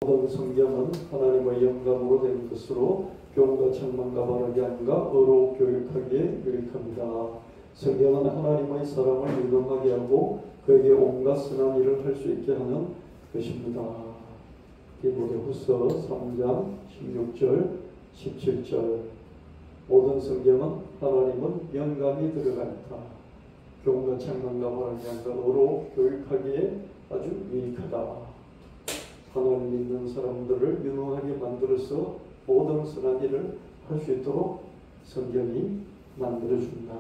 모든 성경은 하나님의 영감으로 된 것으로 교훈과 책망과 바르게 함과 의로 교육하기에 유익합니다. 성경은 하나님의 사람을 유능하게 하고 그에게 온갖 선한 일을 할 수 있게 하는 것입니다. 디모데후서 3장 16절 17절 모든 성경은 하나님은 영감이 들어가 있다. 교훈과 책망과 바르게 함과 의로 교육하기에 아주 유익하다. 하나님 믿는 사람들을 유능하게 만들어서 모든 선한 일을 할 수 있도록 성경이 만들어준다.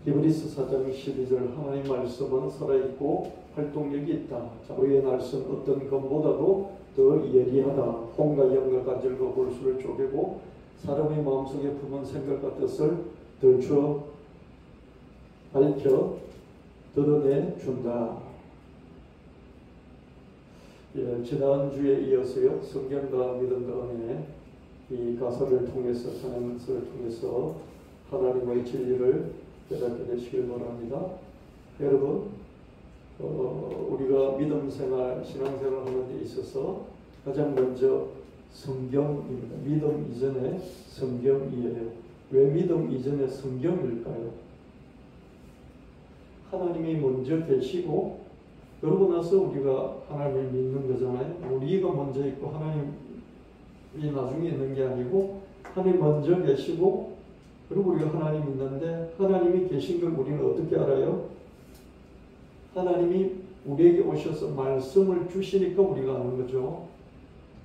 히브리서 4장 12절 하나님 말씀은 살아있고 활동력이 있다. 자유의 날선 어떤 것보다도 더 예리하다. 홍과 영과 간질과 골수를 쪼개고 사람의 마음속에 품은 생각과 뜻을 들추어 밝혀 드러내준다. 지난주에 이어서요, 성경과 믿음과 은혜 이 가사를 통해서, 찬양서를 통해서 하나님의 진리를 깨닫게 되시길 바랍니다. 여러분, 우리가 믿음 생활, 신앙생활 하는 데 있어서 가장 먼저 성경입니다. 믿음 이전에 성경이에요. 왜 믿음 이전에 성경일까요? 하나님이 먼저 계시고 그러고 나서 우리가 하나님을 믿는 거잖아요. 우리가 먼저 있고 하나님이 나중에 있는 게 아니고 하나님 먼저 계시고 그리고 우리가 하나님 믿는데 하나님이 계신 걸 우리는 어떻게 알아요? 하나님이 우리에게 오셔서 말씀을 주시니까 우리가 아는 거죠.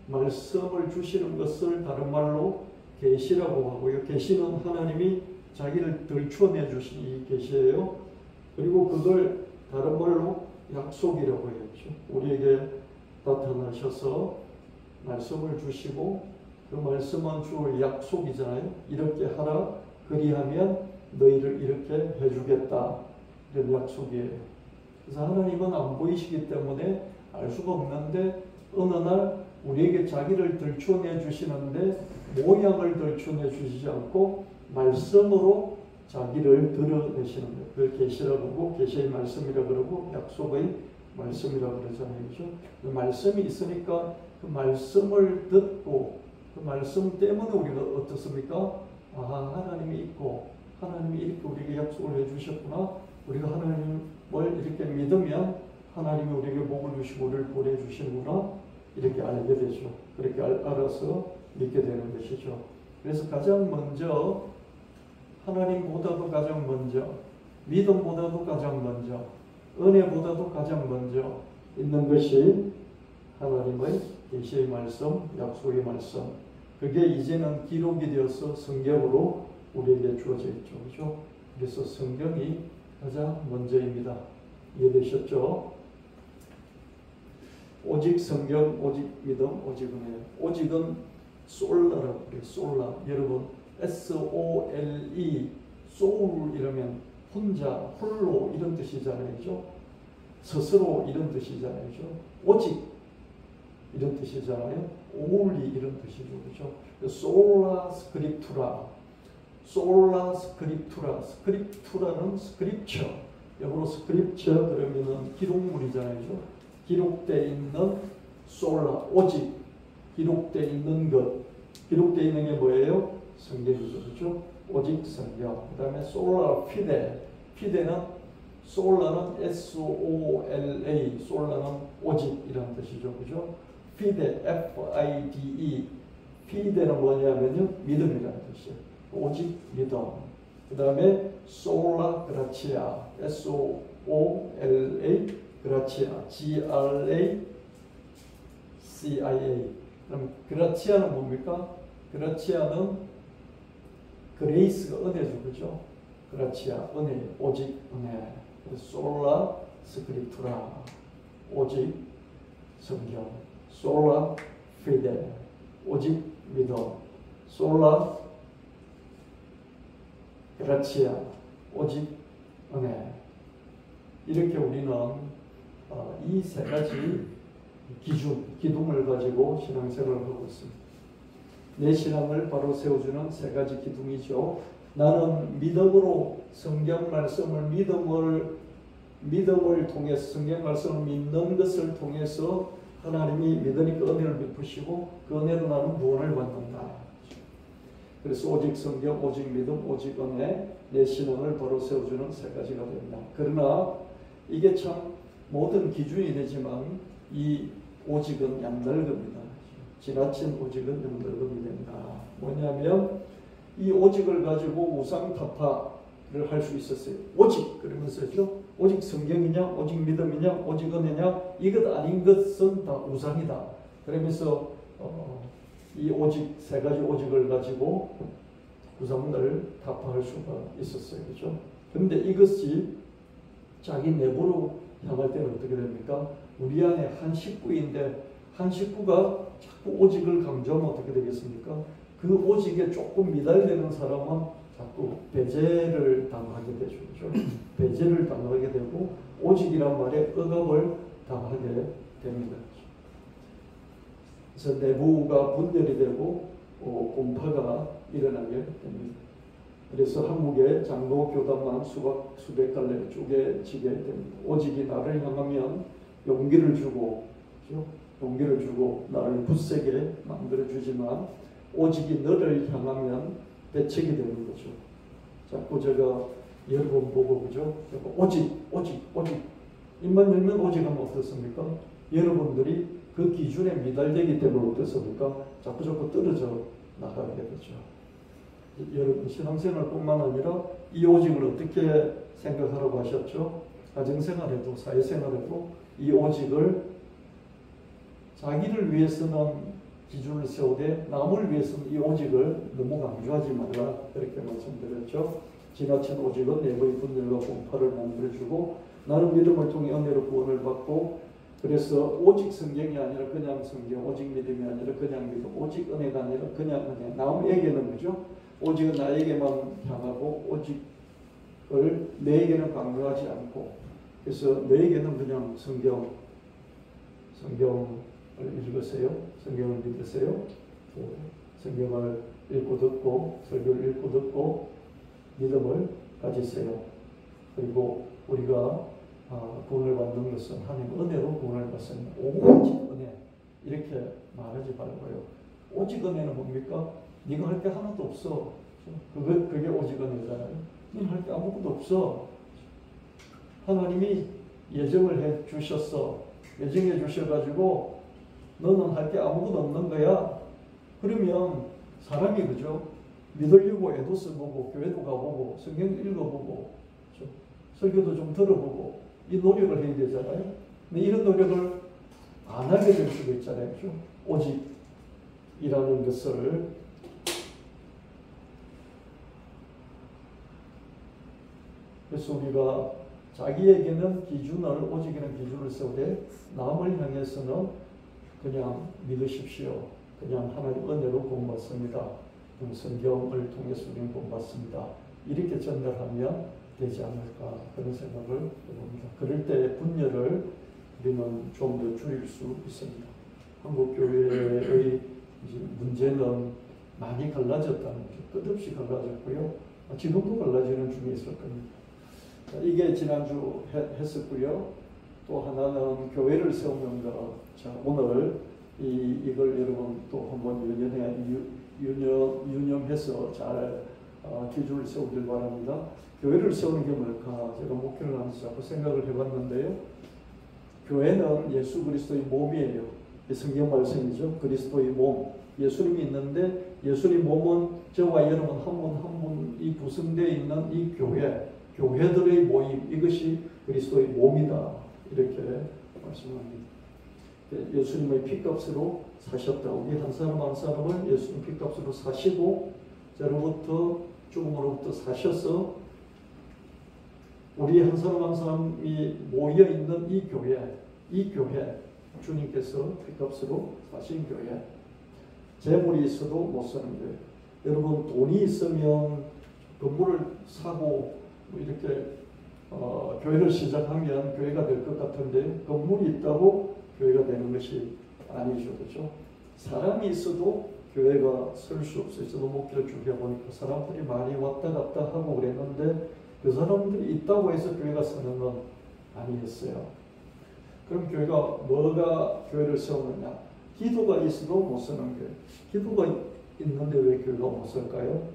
말씀을 주시는 것을 다른 말로 계시라고 하고요. 계시는 하나님이 자기를 들춰내 주신 이 계시예요. 그리고 그걸 다른 말로 약속이라고 했죠. 우리에게 나타나셔서 말씀을 주시고 그 말씀은 주의 약속이잖아요. 이렇게 하라 그리하면 너희를 이렇게 해주겠다. 이런 약속이에요. 그래서 하나님은 안 보이시기 때문에 알 수가 없는데 어느 날 우리에게 자기를 들춰내 주시는데 모양을 들춰내 주시지 않고 말씀으로 자기를 드러내시는 거예요. 그걸 계시라고 하고 계시의 말씀이라고 그러고 약속의 말씀이라고 그러잖아요. 그렇죠? 그 말씀이 있으니까 그 말씀을 듣고 그 말씀 때문에 우리가 어떻습니까? 아, 하나님이 있고 하나님이 이렇게 우리에게 약속을 해주셨구나. 우리가 하나님을 이렇게 믿으면 하나님이 우리에게 복을 주시고 우리를 보내주시는구나. 이렇게 알게 되죠. 그렇게 알아서 믿게 되는 것이죠. 그래서 가장 먼저 하나님보다도 가장 먼저, 믿음보다도 가장 먼저, 은혜보다도 가장 먼저 있는 것이 하나님의 계시의 말씀, 약속의 말씀. 그게 이제는 기록이 되어서 성경으로 우리에게 주어져 있죠. 그렇죠? 그래서 성경이 가장 먼저입니다. 이해되셨죠? 오직 성경, 오직 믿음, 오직 은혜. 오직은 솔라라고 그래요. 솔라. 여러분, S-O-L-E, soul 이러면 혼자, 홀로 이런 뜻이잖아요. 그죠? 스스로 이런 뜻이잖아요. 그죠? 오직 이런 뜻이잖아요. only 이런 뜻이죠. 그죠? sola scriptura, sola scriptura, scriptura는 scripture, 영어로 scripture 그러면은 기록물이잖아요. 그죠? 기록되어 있는 sola, 오직 기록되어 있는 것, 기록되어 있는 게 뭐예요? 성경이죠. 그렇죠? 오직 성경. 그 다음에 솔라 피데. 피데는 솔라는 S-O-L-A. 솔라는 오직이라는 뜻이죠. 그죠? 피데 F-I-D-E. 피데는 뭐냐면요. 믿음이라는 뜻이에요. 오직 믿음. 그 다음에 솔라 그라치아. S-O-O-L-A 그라치아. G-R-A-C-I-A. 그럼 그라치아는 뭡니까? 그라치아는 그레이스가 은혜죠. 그죠? 그라치아, 은혜, 오직 은혜. 솔라 스크립투라, 오직 성경. 솔라 피데, 오직 믿음. 솔라 그라치아, 오직 은혜. 이렇게 우리는 이 세 가지 기둥을 가지고 신앙생활을 하고 있습니다. 내 신앙을 바로 세워주는 세 가지 기둥이죠. 나는 믿음으로 성경 말씀을 믿음을 통해서 성경 말씀을 믿는 것을 통해서 하나님이 믿으니까 은혜를 베푸시고 그 은혜로 나는 구원을 받는다. 그래서 오직 성경, 오직 믿음, 오직 은혜, 내 신앙을 바로 세워주는 세 가지가 됩니다. 그러나 이게 참 모든 기준이 되지만 이 오직은 양날급입니다. 지나친 오직은 양날급이 된다. 뭐냐면 이 오직을 가지고 우상타파를 할 수 있었어요. 오직 그러면서죠. 오직 성경이냐, 오직 믿음이냐, 오직 은혜냐, 이것 아닌 것은 다 우상이다. 그러면서 이 오직 세 가지 오직을 가지고 우상을 타파할 수가 있었어요. 그렇죠? 그런데 이것이 자기 내부로 향할 때는 어떻게 됩니까? 우리 안에 한 식구인데 한 식구가 자꾸 오직을 강조하면 어떻게 되겠습니까? 그 오직에 조금 미달되는 사람은 자꾸 배제를 당하게 되죠. 그렇죠? 배제를 당하게 되고 오직이란 말에 억압을 당하게 됩니다. 그래서 내부가 분열이 되고 공파가 일어나게 됩니다. 그래서 한국의 장로 교단만 수백 갈래 쪼개지게 됩니다. 오직이 나를 향하면 용기를 주고, 그렇죠? 용기를 주고 나를 굳세게 만들어주지만 오직이 너를 향하면 배척이 되는 거죠. 자꾸 제가 여러분 보고 그죠? 오직 입만 열면 오직하면 어떻습니까? 여러분들이 그 기준에 미달되기 때문에 어떻습니까? 자꾸 떨어져 나가게 되죠. 여러분 신앙생활뿐만 아니라 이 오직을 어떻게 생각하라고 하셨죠? 가정생활에도 사회생활에도 이 오직을 자기를 위해서는 기준을 세우되 남을 위해서는 이 오직을 너무 강조하지 말라 그렇게 말씀드렸죠. 지나친 오직은 내부의 분열과 공파를 만들어주고 나는 믿음을 통해 은혜로 구원을 받고 그래서 오직 성경이 아니라 그냥 성경, 오직 믿음이 아니라 그냥 믿음, 오직 은혜가 아니라 그냥 은혜. 남에게는 그죠? 오직은 나에게만 향하고 오직을 내에게는 강조하지 않고 그래서 내에게는 그냥 성경을 읽으세요. 성경을 믿으세요. 성경을 읽고 듣고 설교를 읽고 듣고 믿음을 가지세요. 그리고 우리가 구원을 받는 것은 하나님 은혜로 구원을 받습니다. 오직 은혜 이렇게 말하지 말고요. 오직 은혜는 뭡니까? 네가 할 게 하나도 없어. 그게 오직 은혜잖아요. 네가 할 게 아무것도 없어. 하나님이 예정을 해 주셨어. 예정해 주셔가지고 너는 할 게 아무것도 없는 거야. 그러면 사람이 그죠? 믿으려고 애도 써보고 교회도 가보고 성경 읽어보고 설교도 좀 들어보고 이 노력을 해야 되잖아요. 근데 이런 노력을 안 하게 될 수도 있잖아요. 그렇죠? 오직이라는 것을 그래서 우리가 자기에게는 기준을 오직이라는 기준을 세우되 남을 향해서는 그냥 믿으십시오. 그냥 하나님 은혜로 구원받습니다. 성경을 통해서 우리는 구원받습니다. 이렇게 전달하면 되지 않을까 그런 생각을 해봅니다. 그럴 때 분열을 우리는 좀 더 줄일 수 있습니다. 한국 교회의 문제는 많이 갈라졌다는 거죠. 끝없이 갈라졌고요. 지금도 갈라지는 중에 있을 겁니다. 자, 이게 지난주 했었고요. 또 하나는 교회를 세우는 것. 자, 오늘 이걸 여러분 또 한번 유념해서 잘 기준을 세우길 바랍니다. 교회를 세우는 게 뭘까? 제가 목회를 하면서 자꾸 생각을 해봤는데요. 교회는 예수 그리스도의 몸이에요. 성경 말씀이죠. 그리스도의 몸. 예수님이 있는데 예수님 몸은 저와 여러분 한 분 한 분이 구성되어 있는 이 교회들의 모임. 이것이 그리스도의 몸이다. 이렇게 말씀합니다. 예수님의 피값으로 사셨다. 우리 한 사람 한 사람을 예수님 피값으로 사시고 저로부터 죽음으로부터 사셔서 우리 한 사람 한 사람이 모여있는 이 교회 주님께서 피값으로 사신 교회 재물이 있어도 못 사는 교회. 여러분 돈이 있으면 건물을 사고 이렇게 교회를 시작하면 교회가 될 것 같은데 건물이 있다고 교회가 되는 것이 아니죠. 그렇죠? 사람이 있어도 교회가 설 수 없어요. 저도 목회를 준비해보니까 사람들이 많이 왔다 갔다 하고 그랬는데 그 사람들이 있다고 해서 교회가 서는 건 아니었어요. 그럼 교회가 뭐가 교회를 세우느냐? 기도가 있어도 못 세우는 교회. 기도가 있는데 왜 교회가 못 세울까요?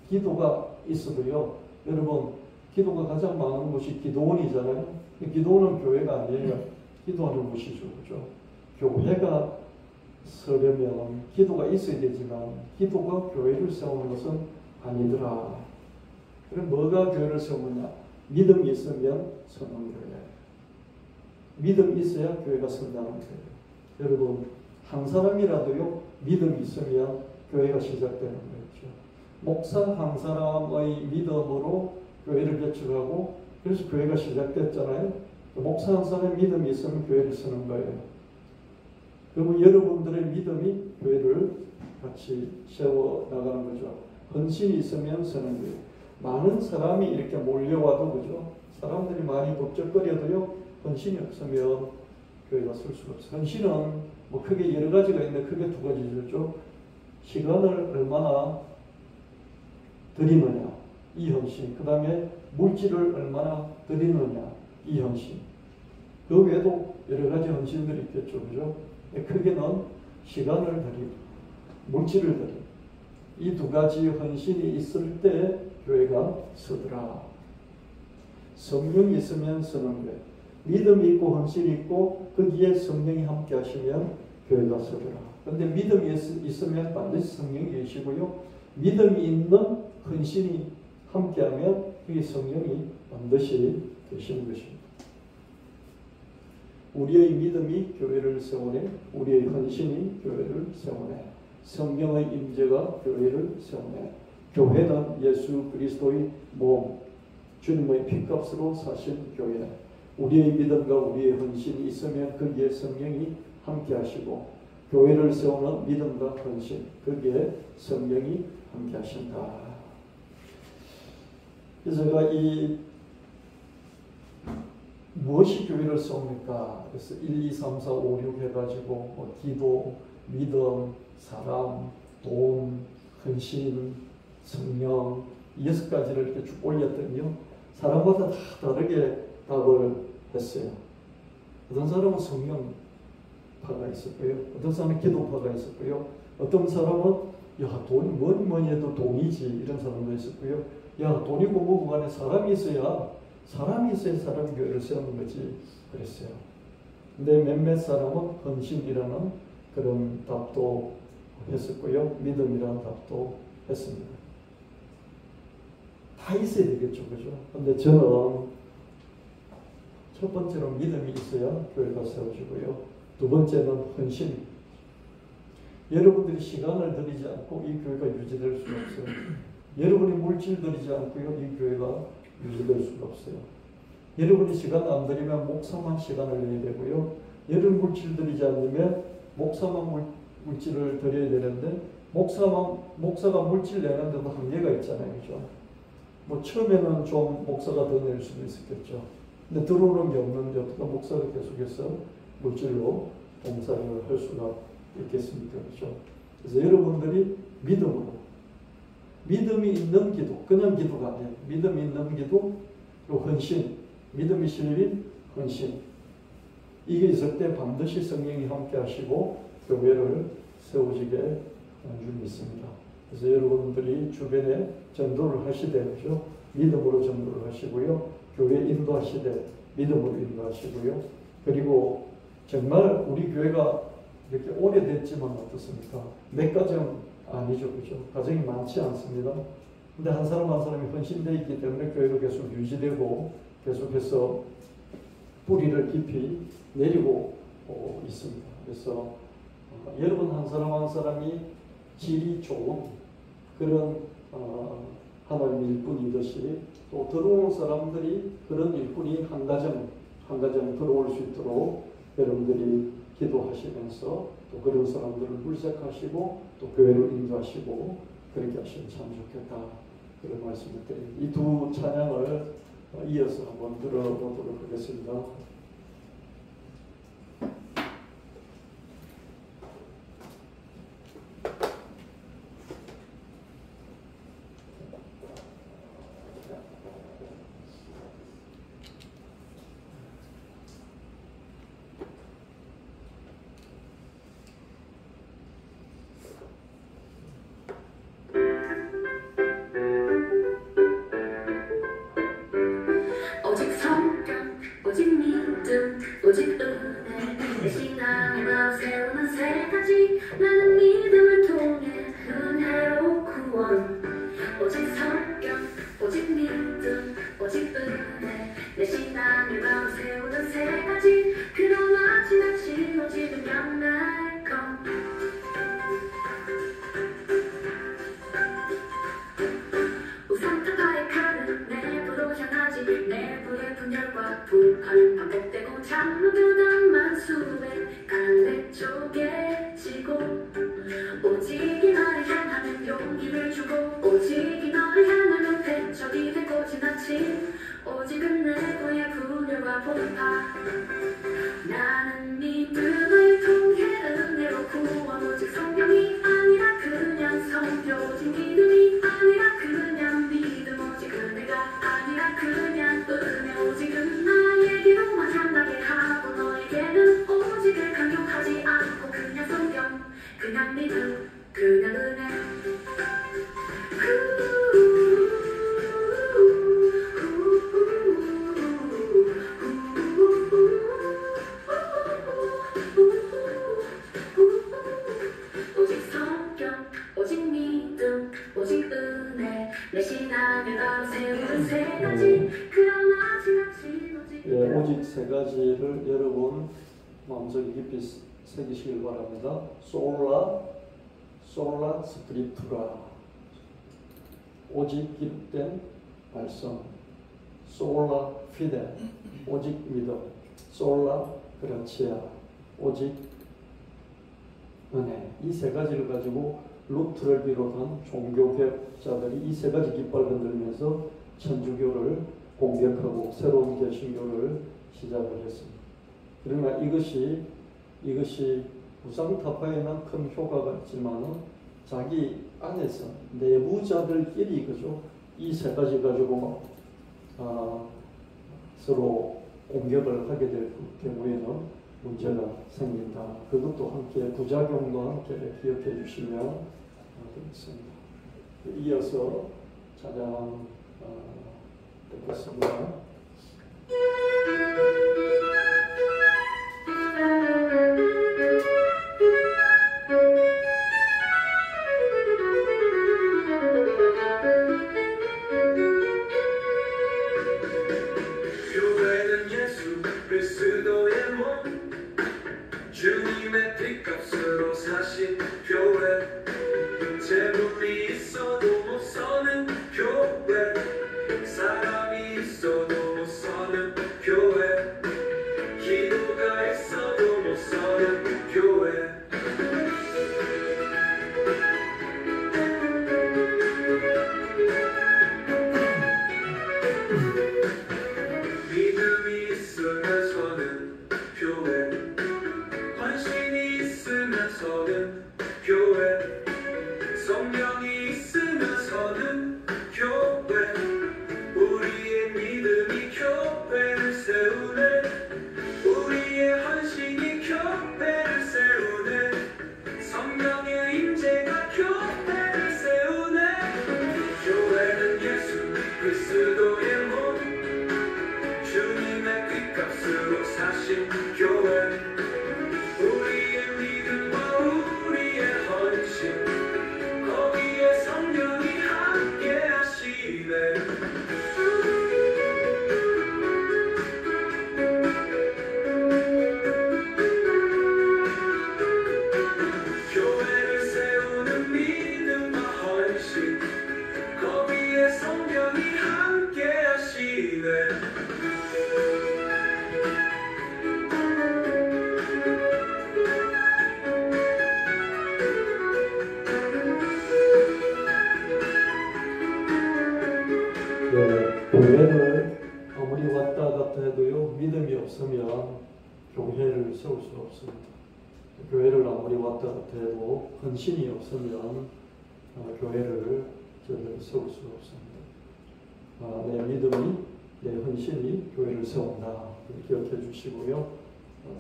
기도가 있어도요. 여러분, 기도가 가장 많은 곳이 기도원이잖아요. 기도원은 교회가 아니에요. 기도하는 곳이죠. 그죠? 교회가 서려면 기도가 있어야 되지만 기도가 교회를 세우는 것은 아니더라. 그럼 뭐가 교회를 세우느냐? 믿음이 있으면 서는 교회. 믿음이 있어야 교회가 선다는 거예요. 여러분, 한 사람이라도요, 믿음이 있으면 교회가 시작되는 거죠. 목사 한 사람의 믿음으로 교회를 개척하고, 그래서 교회가 시작됐잖아요. 목사 한 사람의 믿음이 있으면 교회를 서는 거예요. 그리고 여러분들의 믿음이 교회를 같이 세워나가는 거죠. 헌신이 있으면 서는 거예요. 많은 사람이 이렇게 몰려와도, 그죠? 사람들이 많이 북적거려도요, 헌신이 없으면 교회가 설 수가 없어요. 헌신은 뭐 크게 여러 가지가 있는데 크게 두 가지죠. 시간을 얼마나 드리느냐, 이 헌신. 그 다음에 물질을 얼마나 드리느냐, 이 헌신. 그 외에도 여러 가지 헌신들이 있겠죠. 그죠? 크게는 시간을 드리고, 물질을 드리고, 이 두 가지 헌신이 있을 때 교회가 서더라. 성령이 있으면 서는 거예요. 믿음이 있고 헌신이 있고 거기에 성령이 함께 하시면 교회가 서더라. 그런데 믿음이 있으면 반드시 성령이 계시고요. 믿음이 있는 헌신이 함께하면 그게 성령이 반드시 계시는 것입니다. 우리의 믿음이 교회를 세우네, 우리의 헌신이 교회를 세우네, 성령의 임재가 교회를 세우네. 교회는 예수 그리스도의 몸, 주님의 피값으로 사신 교회. 우리의 믿음과 우리의 헌신이 있으면 거기에 성령이 함께 하시고, 교회를 세우는 믿음과 헌신, 거기에 성령이 함께 하신다. 그래서 제가 무엇이 교회를 세웁니까? 그래서 1, 2, 3, 4, 5, 6 해가지고 뭐 기도, 믿음, 사람, 돈, 헌신, 성령, 6가지를 이렇게 쭉 올렸더니요, 사람마다 다 다르게 답을 했어요. 어떤 사람은 성령파가 있었고요, 어떤 사람은 기도파가 있었고요, 어떤 사람은 야, 돈이 뭐니 해도 돈이지, 이런 사람도 있었고요. 야, 돈이고 뭐고 간에 사람이 있어야 사람이 교회를 세우는 거지, 그랬어요. 근데 몇몇 사람은 헌신이라는 그런 답도 했었고요, 믿음이라는 답도 했습니다. 다 있어야 되겠죠, 그죠? 근데 저는 첫 번째로 믿음이 있어야 교회가 세워지고요, 두 번째는 헌신. 여러분들이 시간을 들이지 않고 이 교회가 유지될 수가 없어요. 여러분이 물질 들이지 않고요, 이 교회가 유지될 수가 없어요. 여러분이 시간 안 들이면 목사만 시간을 내야 되고요, 여러분 물질 들이지 않으면 목사만 물질을 드려야 되는데, 목사가 물질 내는데도 한계가 있잖아요, 그죠? 뭐 처음에는 좀 목사가 더 낼 수도 있었겠죠. 근데 들어오는 게 없는데 어떻게 목사가 계속해서 물질로 봉사를 할 수가 있겠습니까, 그죠? 그래서 여러분들이 믿음이 있는 기도, 그냥 기도가 아니에요. 믿음이 있는 기도, 또 헌신, 믿음이 실린 헌신. 이게 있을 때 반드시 성령이 함께 하시고 교회를 세우시게 줄 믿습니다. 그래서 여러분들이 주변에 전도를 하시되, 그죠? 믿음으로 전도를 하시고요, 교회 인도하시되 믿음으로 인도하시고요, 그리고 정말 우리 교회가 이렇게 오래됐지만 어떻습니까? 몇 가정 아니죠, 그죠? 가정이 많지 않습니다. 근데 한 사람 한 사람이 헌신되어 있기 때문에 교회가 계속 유지되고 계속해서 뿌리를 깊이 내리고 있습니다. 그래서 여러분 한 사람 한 사람이 질이 좋은 그런 하나님 일꾼이듯이, 또 들어오는 사람들이 그런 일꾼이 한 가정 들어올 수 있도록 여러분들이 기도하시면서 또 그런 사람들을 물색하시고 또 교회로 인도하시고 그렇게 하시면 참 좋겠다, 그런 말씀을 드립니다. 이 두 찬양을 이어서 한번 들어보도록 하겠습니다. 세우는 세 가지 나는 믿음을 통해 은혜로 구원 오직 성경 오직 믿음 오직 은혜 내 신앙을 바로 세우는 세 가지 그러나 지나친 오직은 양날 것 우상타파의 칼은 내부로 향하지 내부의 분열과 불화는 반복되고 장로교단만 수백 갈래 쪼개지고 오직이 너를 향하는 용기를 주고 오직이 너를 향하면 패적이 되고 지나친 오직은 내부의 분열과 불화 나는 믿음을 통해 은혜로 구원 오직 성경이 아니라 그냥 성경 오직 믿음이 아니라 그냥 믿음 오직 은혜가 아니라 그냥 은혜 오직은 나에게로만 향하게 하고 너에게는 오직을 강요하지 않고 그냥 성경 그냥 믿음 그냥 은혜 오직 성경 오직 믿음 오직 은혜 내 신앙을 바로 세우는 세 가지 그러나 지나친 오직 오직 세 가지를 여러분 마음속에 깊이 새기시길 바랍니다. 솔라 스크립투라 오직 기록된 말씀 솔라 피데 오직 믿음 솔라 그라치아 오직 은혜 이 세 가지를 가지고 루트를 비롯한 종교개혁자들이 이 세 가지 깃발 흔들면서 천주교를 공격하고 새로운 개신교를 시작을 했습니다. 그러나 이것이 우상타파에는 큰 효과가 있지만은 자기 안에서 내부자들끼리 그죠 이 세 가지 가지고 서로 공격을 하게 될 경우에는 문제가 생긴다. 그것도 함께 부작용도 함께 기억해 주시면 되겠습니다. 이어서 찬양 듣겠습니다. 교회는 예수 그리스도의 몸 주님의 피값으로 사신 교회 재물이 있어도 못 서는 교회 사람이 있어도 못 서는 교회 기도가 있어도 못 서는 교회 믿음이 있으면 서는 교회 헌신이 있으면 서는 교회 성령이 있으면 서는 교회 우리의 믿음이 교회를 세우네 우리의 헌신이 교회를 세우네 성령의 임재가 교회를 세우네 교회는 예수 그리스도의 몸 주님의 피값으로 사신 교회 우리의 믿음과 우리의 헌신 거기에 성령이 함께 하시네 교회를 세우는 믿음과 헌신 거기에 성령이 함께 하시네 교회를 아무리 왔다 갔다 해도요 믿음이 없으면 교회를 세울 수 없습니다. 교회를 아무리 왔다 갔다 해도 헌신이 없으면 교회를 저희를 세울 수 없습니다. 내 믿음이 내 헌신이 교회를 세운다. 기억해 주시고요.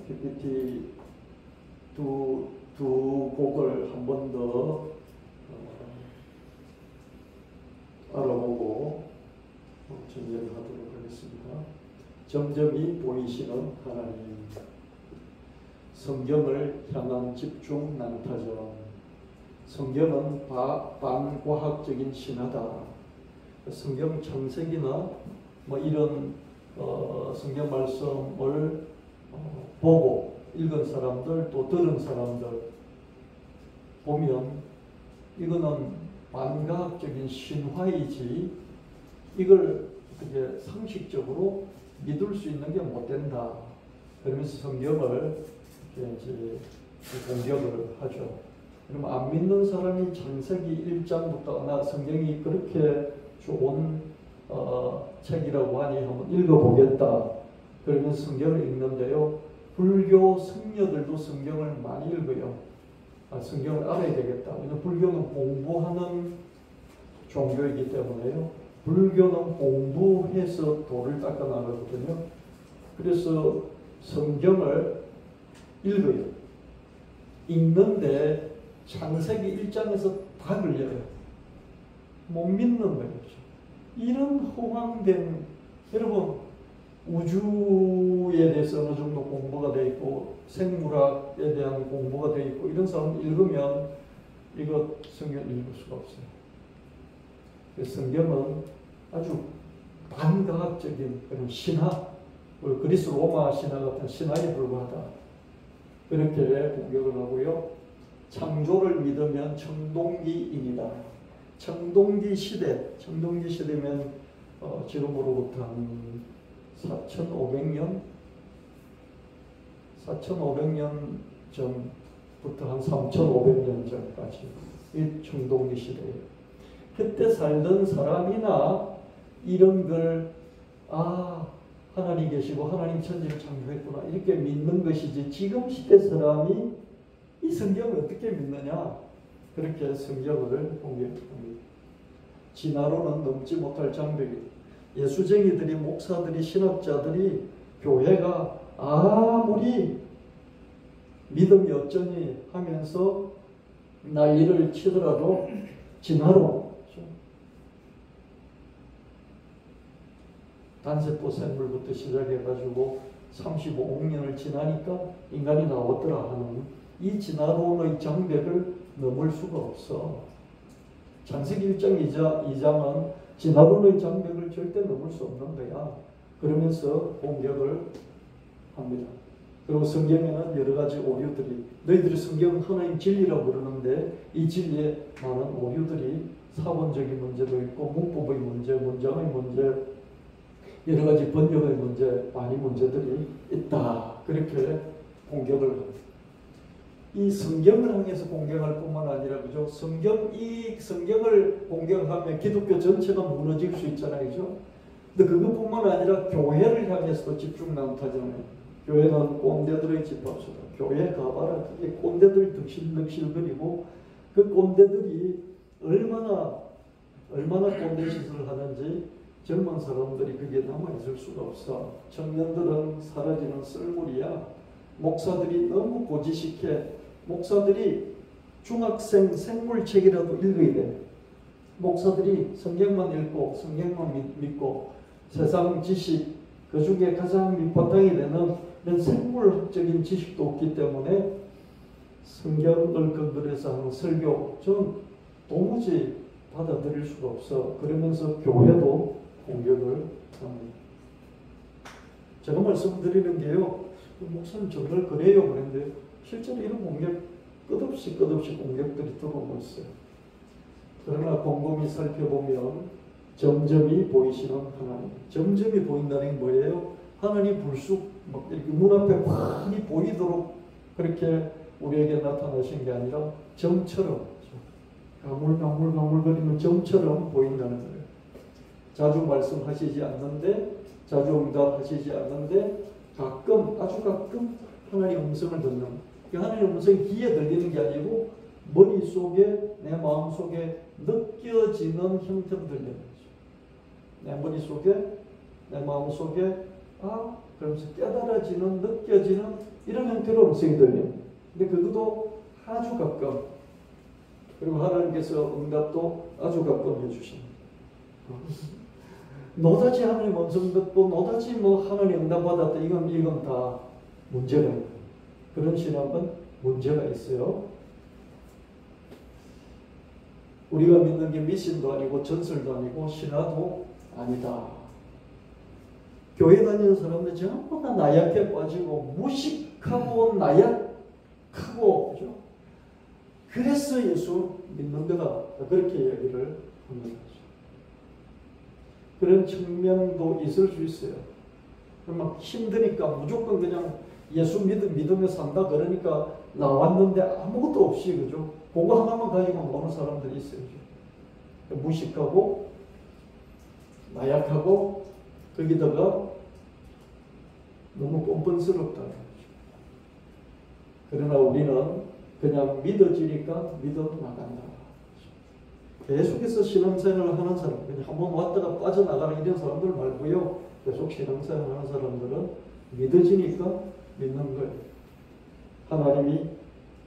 PPT 두 곡을 한 번 더 알아보고 정리하도록 하겠습니다. 점점이 보이시는 하나님 성경을 향한 집중 난타전. 성경은 반과학적인 신화다. 성경 창세기나 뭐 이런 성경 말씀을 보고 읽은 사람들 또 들은 사람들 보면 이거는 반과학적인 신화이지 이걸 그게 상식적으로 믿을 수 있는 게 못 된다. 그러면서 성경을 이제 공격을 하죠. 그럼 안 믿는 사람이 창세기 1장부터 나 성경이 그렇게 좋은 책이라고 하니 한번 읽어보겠다. 그러면서 성경을 읽는데요. 불교 성녀들도 성경을 많이 읽어요. 성경을 알아야 되겠다. 왜냐하면 불교는 공부하는 종교이기 때문에요. 불교는 공부해서 도를 닦아 나가거든요. 그래서 성경을 읽어요. 읽는데 창세기 1장에서 다 걸려요. 못 믿는 거예요. 이런 허황된, 여러분 우주에 대해서 어느 정도 공부가 되어 있고 생물학에 대한 공부가 되어 있고 이런 사람 읽으면 이거 성경 읽을 수가 없어요. 성경은 아주 반과학적인 그런 신화, 그리스 로마 신화 같은 신화에 불과하다. 그렇게 공격을 하고요. 창조를 믿으면 청동기인이다. 청동기 시대면 지금으로부터 한 4,500년 전부터 한 3,500년 전까지 이 청동기 시대예요. 그때 살던 사람이나 이런 걸 하나님 계시고 하나님 천지를 창조했구나 이렇게 믿는 것이지 지금 시대 사람이 이 성경을 어떻게 믿느냐 그렇게 성경을 공격합니다. 진화로는 넘지 못할 장벽이 예수쟁이들이 목사들이 신학자들이 교회가 아무리 믿음이 어쩌니 하면서 난리를 치더라도 진화로 단세포 생물부터 시작해가지고 35억 년을 지나니까 인간이 나왔더라 하는 이 진화론의 장벽을 넘을 수가 없어. 창세기 1장 2장은 진화론의 장벽을 절대 넘을 수 없는 거야. 그러면서 공격을 합니다. 그리고 성경에는 여러 가지 오류들이 너희들이 성경은 하나님 진리라고 부르는데 이 진리에 많은 오류들이 사본적인 문제도 있고 문법의 문제, 문장의 문제 여러 가지 번역의 문제, 많이 문제들이 있다. 그렇게 공격을 합니다. 이 성경을 향해서 공격할 뿐만 아니라 그죠? 이 성경을 공격하면 기독교 전체가 무너질 수 있잖아요. 그죠? 근데 그것뿐만 아니라 교회를 향해서도 집중 난타잖아요. 교회는 꼰대들의 집합소다. 교회 가봐라. 그게 꼰대들 득실득실거리고 그 꼰대들이 얼마나 꼰대 짓을 하는지 젊은 사람들이 그게 남아있을 수가 없어. 청년들은 사라지는 썰물이야. 목사들이 너무 고지식해. 목사들이 중학생 생물책이라도 읽어야 돼. 목사들이 성경만 읽고 성경만 믿고 세상 지식 그 중에 가장 밑바탕이 되는 이런 생물학적인 지식도 없기 때문에 성경을 근거로 해서 하는 설교 전 도무지 받아들일 수가 없어. 그러면서 교회도 공격을 합니다. 제가 말씀드리는 게요. 목사님 정말 그래요 그런데 실제로 이런 공격 끝없이 공격들이 들어오고 있어요. 그러나 곰곰이 살펴보면 점점이 보이시는 하나님. 점점이 보인다는 게 뭐예요? 하나님 불쑥 막 이렇게 문 앞에 많이 보이도록 그렇게 우리에게 나타나신 게 아니라 점처럼 가물가물거리는 점처럼 보인다는 거예요. 자주 말씀하시지 않는데 자주 응답하시지 않는데 아주 가끔 하나님 음성을 듣는 그 하나님 음성이 귀에 들리는 게 아니고 머릿속에 내 마음속에 느껴지는 형태로 들리는 거죠. 내 머릿속에 내 마음속에 그러면서 깨달아지는 느껴지는 이런 형태로 음성이 들려요. 근데 그것도 아주 가끔 그리고 하나님께서 응답도 아주 가끔 해주십니다. 노다지 하나님 음성 듣고 노다지 하나님 응답 받았다 이건 다 문제가 있는 그런 신학은 문제가 있어요. 우리가 믿는 게 미신도 아니고 전설도 아니고 신화도 아니다. 교회 다니는 사람들 전부 다 나약해 빠지고 무식하고 나약하고, 그죠? 그래서 예수 믿는 거다. 그렇게 얘기를 합니다. 그런 측면도 있을 수 있어요. 막 힘드니까 무조건 그냥 예수 믿으며 산다 그러니까 나왔는데 아무것도 없이, 그죠? 그거 하나만 가지고 노는 사람들이 있어요. 그죠? 무식하고 나약하고 거기다가 너무 뻔뻔스럽다. 그러나 우리는 그냥 믿어지니까 믿어 나간다. 계속해서 신앙생활을 하는 사람, 그냥 한번 왔다가 빠져나가는 이런 사람들 말고요. 계속 신앙생활을 하는 사람들은 믿어지니까 믿는 거예요. 하나님이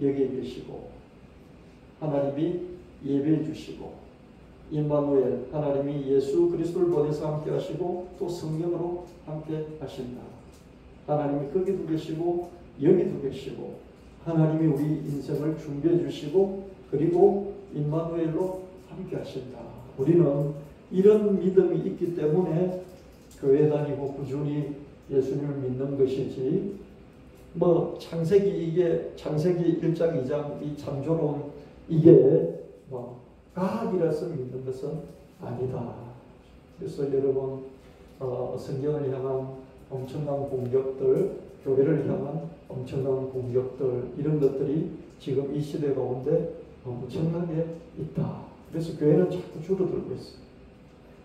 여기 계시고, 하나님이 예배해 주시고, 임마누엘, 하나님이 예수 그리스도를 보내서 함께 하시고, 또 성령으로 함께 하신다. 하나님이 거기도 계시고, 여기도 계시고, 하나님이 우리 인생을 준비해 주시고, 그리고 임마누엘로 함께 하신다. 우리는 이런 믿음이 있기 때문에 교회 다니고 꾸준히 예수님을 믿는 것이지, 뭐 창세기 1장 2장 이 창조론 이게 뭐 과학이라서 믿는 것은 아니다. 그래서 여러분 성경을 향한 엄청난 공격들, 교회를 향한 엄청난 공격들, 이런 것들이 지금 이 시대 가운데 엄청나게 있다. 그래서 교회는 자꾸 줄어들고 있어요.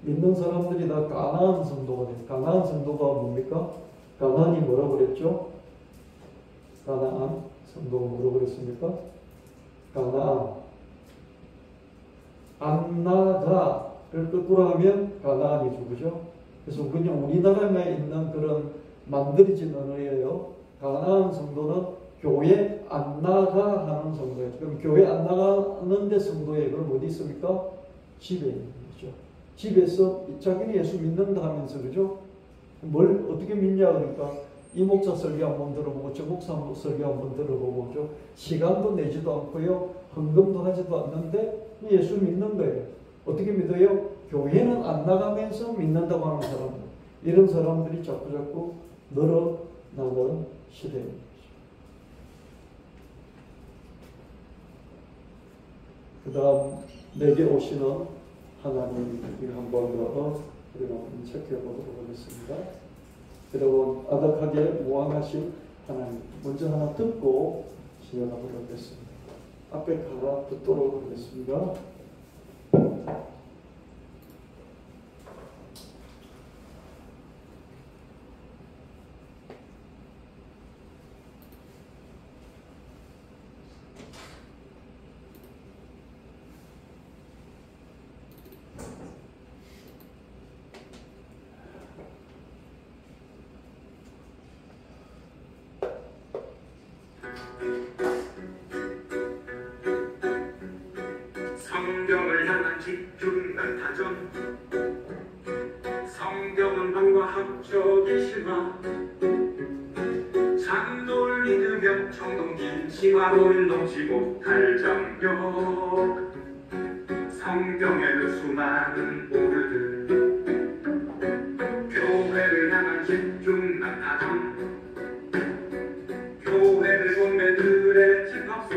믿는 사람들이 다 가나안 성도가 돼요. 가나안 성도가 뭡니까? 가나안이 뭐라고 그랬죠? 가나안 성도가 뭐라고 그랬습니까? 가나안. 안나가를 거꾸로 하면 가나안이죠. 그죠? 그래서 그냥 우리나라에 있는 그런 만들어진 언어예요. 가나안 성도는 교회 안 나가 하는 성도예요. 그럼 교회 안 나가는데 성도예요. 그럼 어디 있습니까? 집에 있는 거죠. 집에서 자기는 예수 믿는다 하면서, 그죠? 뭘 어떻게 믿냐 그러니까 이 목사 설교 한번 들어보고 저 목사 설교 한번 들어보고, 그죠? 시간도 내지도 않고요. 헌금도 하지도 않는데 예수 믿는 거예요. 어떻게 믿어요? 교회는 안 나가면서 믿는다고 하는 사람들. 이런 사람들이 자꾸 늘어나는 시대입니다. 그 다음 내게 오시는 하나님, 이거 한번 더 우리가 체크해 보도록 하겠습니다. 여러분, 아득하게 무한하신 하나님, 먼저 하나 듣고 시작하도록 하겠습니다. 앞에 하나 듣도록 하겠습니다. 성경을 향한 집중난 다전, 성경은 방과 합적이 심화, 장도를 믿으며 청동기 심화를 넘지 못할 장벽, 성경의 그 수많은 오류들, 교회를 향한 집중난 다전, 교회를 본매들의 집합소,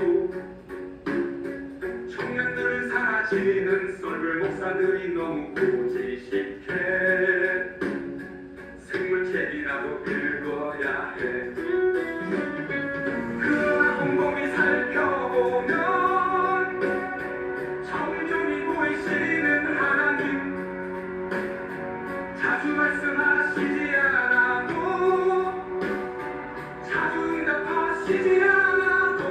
청년들을 사라지는 썰물 목사들이 너무 고지식해, 생물책이라도 읽어야 해. 그러나 곰곰이 살펴보면 정중히 보이시는 하나님, 자주 말씀하시지 않아도, 자주 응답하시지 않아도,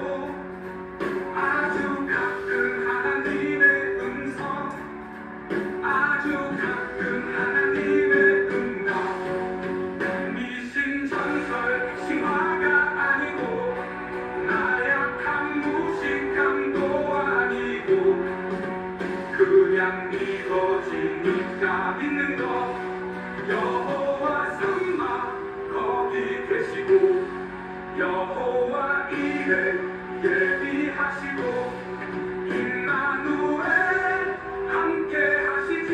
아주 가끔 하나님의 음성, 아주 가끔 하시고 임마누엘 함께 하시지.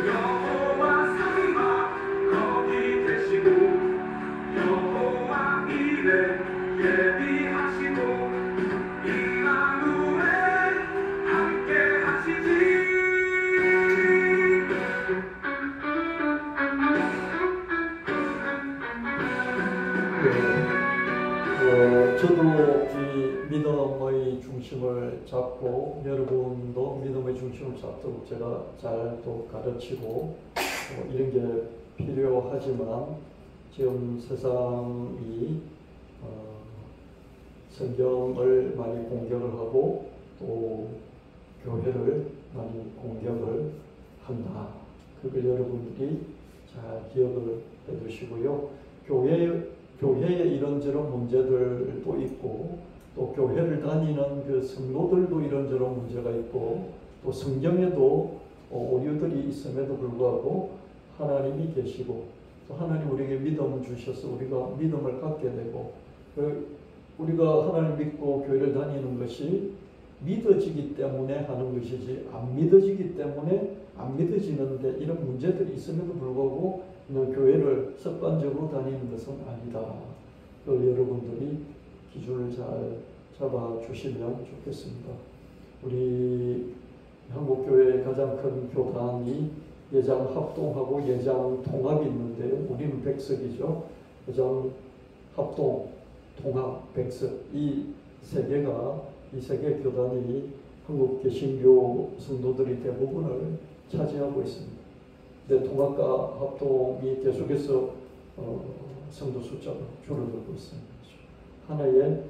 여호와 삼아 거기 계시고 여호와 이레 예비하시고 임마누엘 함께 하시지. 저도 이 믿음의 중심을 잡고 여러분도 믿음의 중심을 잡도록 제가 잘 또 가르치고 이런 게 필요하지만 지금 세상이 성경을 많이 공격을 하고 또 교회를 많이 공격을 한다. 그걸 여러분들이 잘 기억을 해두시고요. 교회에 이런저런 문제들도 있고 또 교회를 다니는 그 성도들도 이런저런 문제가 있고 또 성경에도 오류들이 있음에도 불구하고 하나님이 계시고 또 하나님 우리에게 믿음을 주셔서 우리가 믿음을 갖게 되고 우리가 하나님 믿고 교회를 다니는 것이 믿어지기 때문에 하는 것이지 안 믿어지기 때문에 안 믿어지는데 이런 문제들이 있음에도 불구하고 교회를 습관적으로 다니는 것은 아니다. 여러분들이 기준을 잘 잡아주시면 좋겠습니다. 우리 한국교회의 가장 큰 교단이 예장 합동하고 예장 통합이 있는데요. 우리는 백석이죠. 예장 합동, 통합, 백석 이 세 개 교단이 한국 개신교 성도들이 대부분을 차지하고 있습니다. 근데 통합과 합동이 계속해서 성도 숫자가 줄어들고 있습니다. 하나에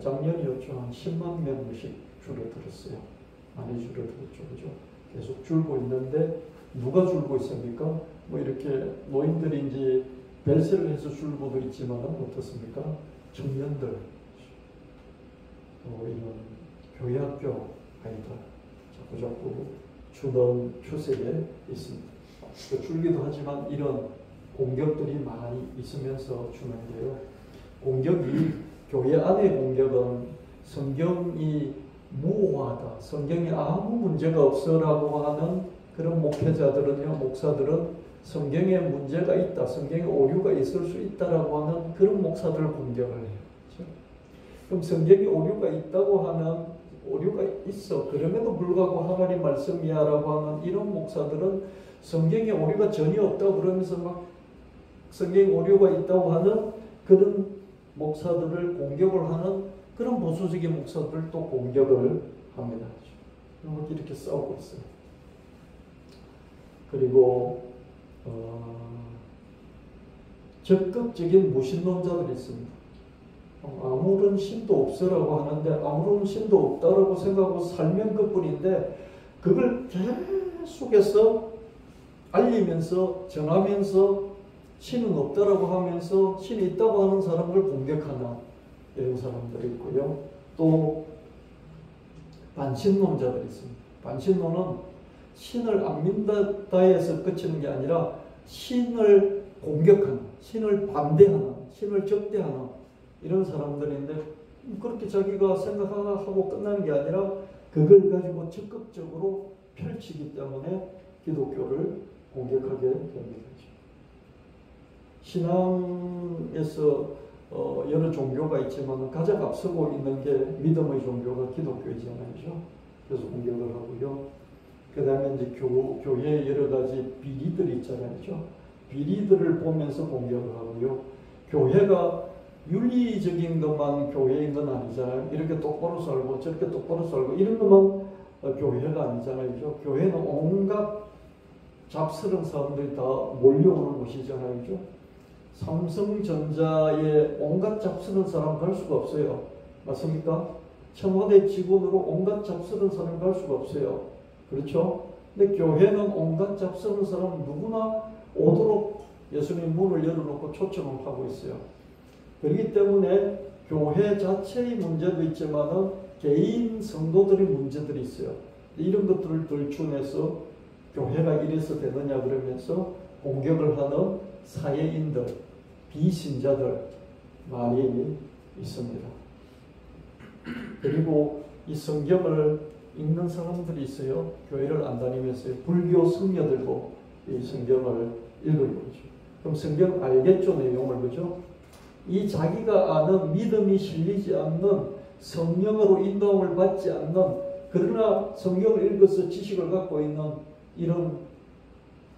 작년이었죠. 한 10만 명씩 줄어들었어요. 많이 줄어들었죠. 그죠? 계속 줄고 있는데 누가 줄고 있습니까? 뭐 이렇게 노인들이 이제 벨세를 해서 줄고도 있지만 어떻습니까? 청년들 또 이런 교회학교 아이들 자꾸 주는 추세에 있습니다. 줄기도 하지만 이런 공격들이 많이 있으면서 주는데요. 공격이 교회 안의 공격은 성경이 무오하다, 성경에 아무 문제가 없어라고 하는 그런 목회자들은요, 목사들은 성경에 문제가 있다, 성경에 오류가 있을 수 있다라고 하는 그런 목사들을 공격을 해요. 그렇죠? 그럼 성경에 오류가 있다고 하는 오류가 있어. 그럼에도 불구하고 하나님 말씀이야라고 하는 이런 목사들은 성경에 오류가 전혀 없다고 그러면서 막 성경에 오류가 있다고 하는 그런 목사들을 공격을 하는 그런 보수적인 목사들도 공격을 합니다. 이렇게 싸우고 있어요. 그리고 적극적인 무신론자들이 있습니다. 아무런 신도 없으라고 하는데 아무런 신도 없다라고 생각하고 살면 그뿐인데 그걸 계속해서 알리면서 전하면서 신은 없다라고 하면서 신이 있다고 하는 사람을 공격하는 이런 사람들이 있고요. 또 반신론자들이 있습니다. 반신론은 신을 안 믿는다 해서 그치는 게 아니라 신을 공격하는, 신을 반대하는, 신을 적대하는 이런 사람들인데 그렇게 자기가 생각하고 끝나는 게 아니라 그걸 가지고 적극적으로 펼치기 때문에 기독교를 공격하게 됩니다. 신앙에서 여러 종교가 있지만 가장 앞서고 있는 게 믿음의 종교가 기독교이잖아요. 그래서 공격을 하고요. 그 다음에 이제 교회의 여러 가지 비리들이 있잖아요. 비리들을 보면서 공격을 하고요. 교회가 윤리적인 것만 교회인 건 아니잖아요. 이렇게 똑바로 살고 저렇게 똑바로 살고 이런 것만 교회가 아니잖아요. 교회는 온갖 잡스러운 사람들이 다 몰려오는 곳이잖아요. 삼성전자에 온갖 잡스러운 사람 갈 수가 없어요. 맞습니까? 청와대 직원으로 온갖 잡스러운 사람 갈 수가 없어요. 그렇죠? 근데 교회는 온갖 잡스러운 사람 누구나 오도록 예수님 문을 열어놓고 초청을 하고 있어요. 그렇기 때문에 교회 자체의 문제도 있지만은 개인 성도들의 문제들이 있어요. 이런 것들을 들추어내서 교회가 이래서 되느냐 그러면서 공격을 하는 사회인들, 비신자들 많이 있습니다. 그리고 이 성경을 읽는 사람들이 있어요. 교회를 안 다니면서 불교 성녀들도 이 성경을 읽어요. 그럼 성경 알겠죠? 내용을. 그죠? 이 자기가 아는 믿음이 실리지 않는 성령으로 인도함을 받지 않는 그러나 성경을 읽어서 지식을 갖고 있는 이런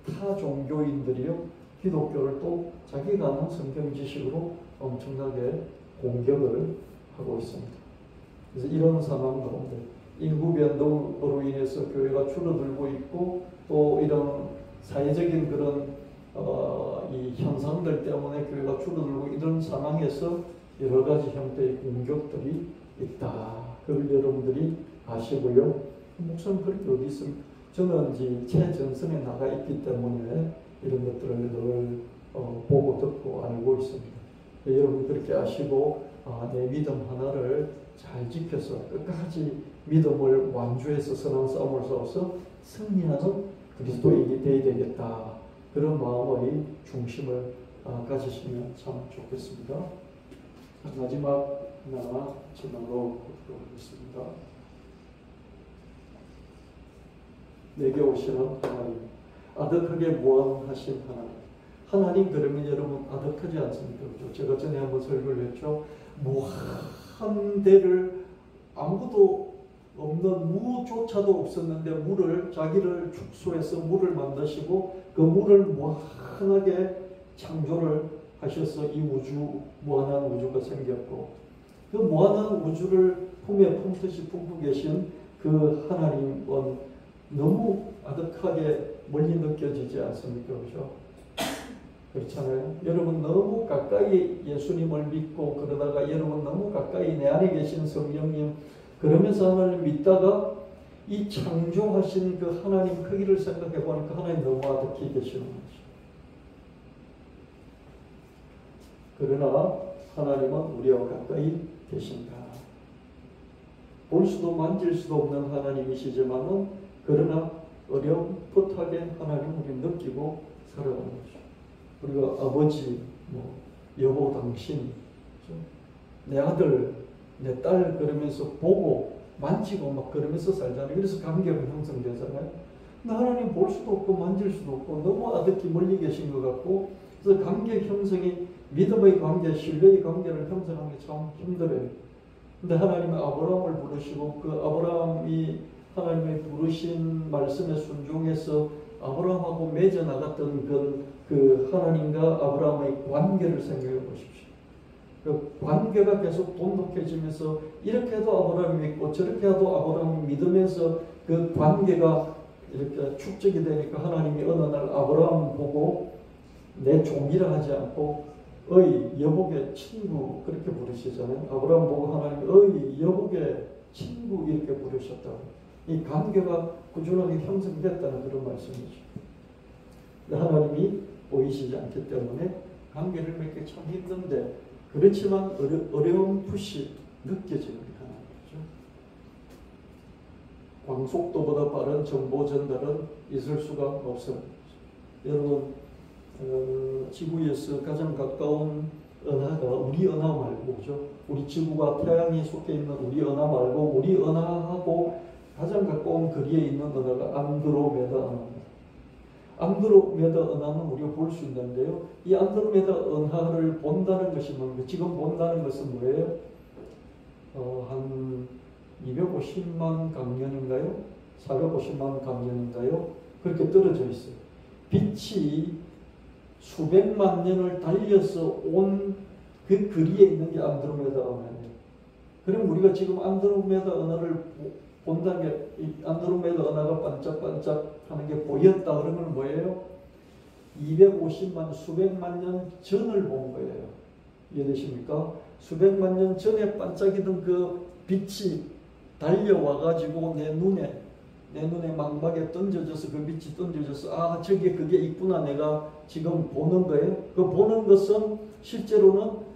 타 종교인들이요. 기독교를 또 자기가 아는 성경 지식으로 엄청나게 공격을 하고 있습니다. 그래서 이런 상황 가운데 인구 변동으로 인해서 교회가 줄어들고 있고 또 이런 사회적인 그런 이 현상들 때문에 교회가 줄어들고 이런 상황에서 여러 가지 형태의 공격들이 있다. 그걸 여러분들이 아시고요. 목사님 그렇게 어디 있습니까? 저는 이제 최전선에 나가 있기 때문에 이런 것들을 늘 보고 듣고 알고 있습니다. 여러분 그렇게 아시고 내 믿음 하나를 잘 지켜서 끝까지 믿음을 완주해서 선한 싸움을 싸워서 승리하는 그리스도인이 되어야 되겠다. 그런 마음의 중심을 가지시면 참 좋겠습니다. 마지막 하나 질문으로 보도록 하겠습니다. 내게 오시는 하나님, 아득하게 무한하신 하나님. 하나님 그러면 여러분 아득하지 않습니까? 그렇죠? 제가 전에 한번 설교를 했죠. 무한대를 아무것도 없는 무조차도 없었는데 물을 자기를 축소해서 물을 만드시고 그 물을 무한하게 창조를 하셔서 이 우주 무한한 우주가 생겼고 그 무한한 우주를 품에 품듯이 품고 계신 그 하나님은 너무 아득하게 멀리 느껴지지 않습니까? 그렇죠? 그렇잖아요. 여러분 너무 가까이 예수님을 믿고 그러다가 여러분 너무 가까이 내 안에 계신 성령님 그러면서 하나님 믿다가 이 창조하신 그 하나님 크기를 생각해 보니까 하나님 너무 아득히 계시는 거죠. 그러나 하나님은 우리와 가까이 계신다. 볼 수도 만질 수도 없는 하나님이시지만은 그러나 어렴풋하게 하나님을 우리 느끼고 살아가는 거죠. 우리가 아버지, 여보, 당신, 내 아들, 내 딸 그러면서 보고 만지고 막 그러면서 살잖아요. 그래서 관계가 형성되잖아요. 근데 하나님 볼 수도 없고 만질 수도 없고 너무 아득히 멀리 계신 것 같고 그래서 관계 형성이 믿음의 관계, 신뢰의 관계를 형성하는 게 참 힘들어요. 근데 하나님은 아브라함을 부르시고 그 아브라함이 하나님의 부르신 말씀에 순종해서 아브라함하고 맺어 나갔던 그 하나님과 아브라함의 관계를 생각해 보십시오. 그 관계가 계속 돈독해지면서 이렇게 해도 아브라함이 믿고 저렇게 해도 아브라함이 믿으면서 그 관계가 이렇게 축적이 되니까 하나님이 어느 날 아브라함 보고 내 종이라 하지 않고 어이 여복의 친구 그렇게 부르시잖아요. 아브라함 보고 하나님이 어이 여복의 친구 이렇게 부르셨다고. 이 관계가 꾸준하게 형성됐다는 그런 말씀이죠. 하나님이 보이시지 않기 때문에 관계를 맺기 참 힘든데 그렇지만 어려움풋이 느껴지는 하나님이죠. 광속도보다 빠른 정보 전달은 있을 수가 없습니다. 여러분 지구에서 가장 가까운 은하가 우리 은하 말고 그죠? 우리 지구가 태양이 속해 있는 우리 은하 말고 우리 은하하고 가장 가까운 거리에 있는 은하가 안드로메다 은하입니다. 안드로메다 은하는 우리가 볼 수 있는데요. 이 안드로메다 은하를 본다는 것이 뭡니까? 지금 본다는 것은 뭐예요? 한 250만 강년인가요? 450만 강년인가요? 그렇게 떨어져 있어요. 빛이 수백만 년을 달려서 온 그 거리에 있는 게 안드로메다 은하예요. 그럼 우리가 지금 안드로메다 은하를 본다는 게 이 안드로메다 은하가 반짝반짝 하는 게 보였다 그러면 뭐예요? 250만 수백만 년 전을 본 거예요. 이해되십니까? 수백만 년 전에 반짝이던 그 빛이 달려와 가지고 내 눈에 망막에 던져져서 그 빛이 던져져서 아 저게 그게 있구나 내가 지금 보는 거예요. 그 보는 것은 실제로는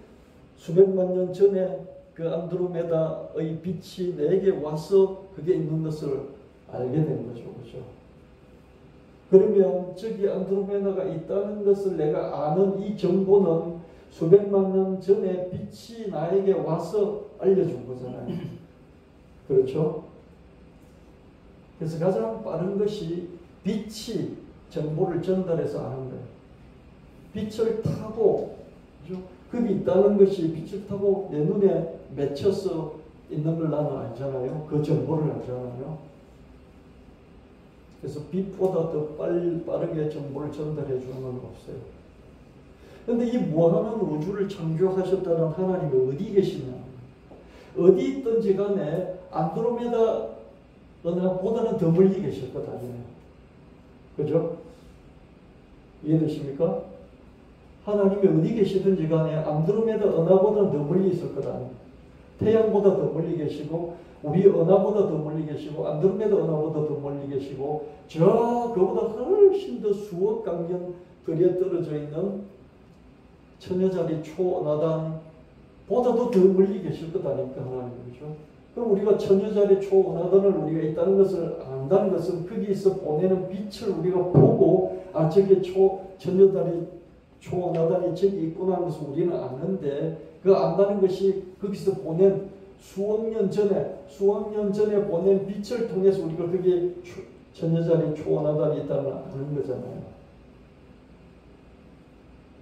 수백만 년 전에 그 안드로메다의 빛이 내게 와서 그게 있는 것을 알게 된 거죠. 그죠? 그러면 저기 안드로메다가 있다는 것을 내가 아는 이 정보는 수백만 년 전에 빛이 나에게 와서 알려준 거잖아요. 그렇죠? 그래서 가장 빠른 것이 빛이 정보를 전달해서 아는 거예요. 빛을 타고, 그죠? 급이 있다는 것이 빛을 타고 내 눈에 맺혀서 있는 걸 나는 알잖아요. 그 정보를 알잖아요. 그래서 빛보다 더 빠르게 정보를 전달해 주는 건 없어요. 그런데 이 무한한 우주를 창조하셨다는 하나님이 어디 계시냐? 어디 있든지 간에 안드로메다 은하보다는 더 멀리 계실 것 아니에요. 그죠? 이해되십니까? 하나님이 어디 계시든지 간에 안드로메다 은하보다 더 멀리 있을 것 아니에요. 태양보다 더 멀리 계시고 우리 은하보다 더 멀리 계시고 안드로메다 은하보다 더 멀리 계시고 저 그보다 훨씬 더 수억 강년 거리에 떨어져 있는 천여자리 초은하단보다도 더 멀리 계실 것 아닙니까? 하나님이죠. 그럼 우리가 천여자리 초은하단을 우리가 있다는 것을 안다는 것은 거기서 보내는 빛을 우리가 보고 아 저게 천여자리 초은하단이 저기 있구나 하는 것을 우리는 아는데 그 안다는 것이 거기서 보낸 수억 년 전에 보낸 빛을 통해서 우리가 그게 천여자리 초은하단이 있다는 걸 아는 거잖아요.